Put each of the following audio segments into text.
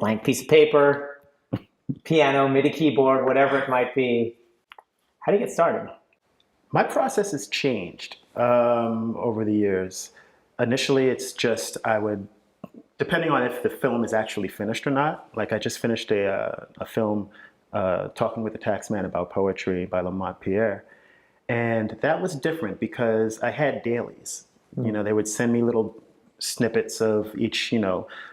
blank piece of paper, piano, MIDI keyboard, whatever it might be. How do you get started? My process has changed over the years. Initially, it's just depending on if the film is actually finished or not. Like I just finished a film, Talking with the Taxman About Poetry by Lamont Pierre. And that was different because I had dailies. They would send me little snippets of each,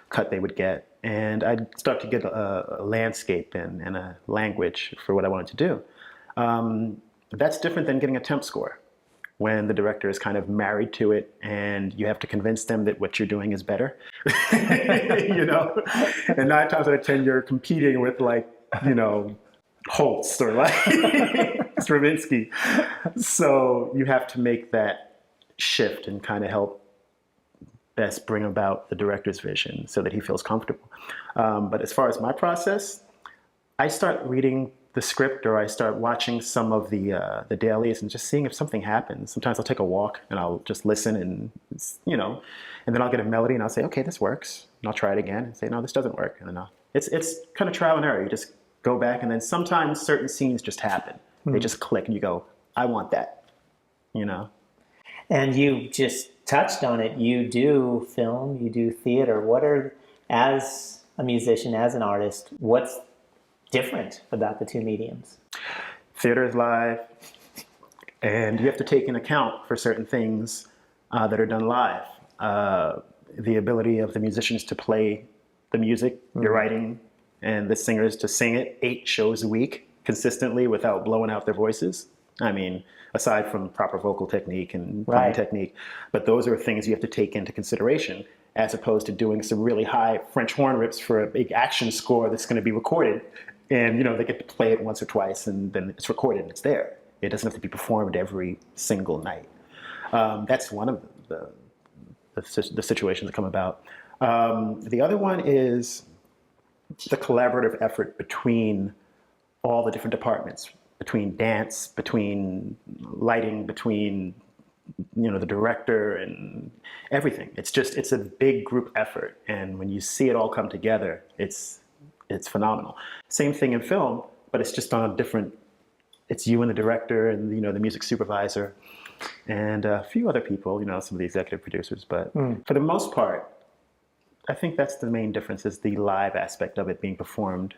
cut they would get. And I'd start to get a landscape and a language for what I wanted to do. That's different than getting a temp score when the director is kind of married to it and you have to convince them that what you're doing is better. And 9 times out of 10, you're competing with Holtz or Stravinsky. So you have to make that shift and kind of help best bring about the director's vision so that he feels comfortable. But as far as my process, I start reading the script or I start watching some of the dailies and just seeing if something happens. Sometimes I'll take a walk and I'll just listen and then I'll get a melody and I'll say, okay, this works. And I'll try it again and say, no, this doesn't work. And then it's kind of trial and error. You just go back and then sometimes certain scenes just happen. They just click and you go, I want that, And you just touched on it. You do film, you do theater. As a musician, as an artist, what's different about the two mediums? Theater is live, and you have to take into account for certain things that are done live. The ability of the musicians to play the music you're writing and the singers to sing it 8 shows a week consistently without blowing out their voices. I mean, aside from proper vocal technique and playing technique, but those are things you have to take into consideration as opposed to doing some really high French horn rips for a big action score that's going to be recorded. And, they get to play it once or twice and then it's recorded and it's there. It doesn't have to be performed every single night. That's one of the situations that come about. The other one is the collaborative effort between all the different departments, between dance, between lighting, between the director and everything. It's a big group effort. And when you see it all come together, it's phenomenal. Same thing in film, but it's just on a different, it's you and the director and, the music supervisor and a few other people, some of the executive producers. But for the most part, I think that's the main difference is the live aspect of it being performed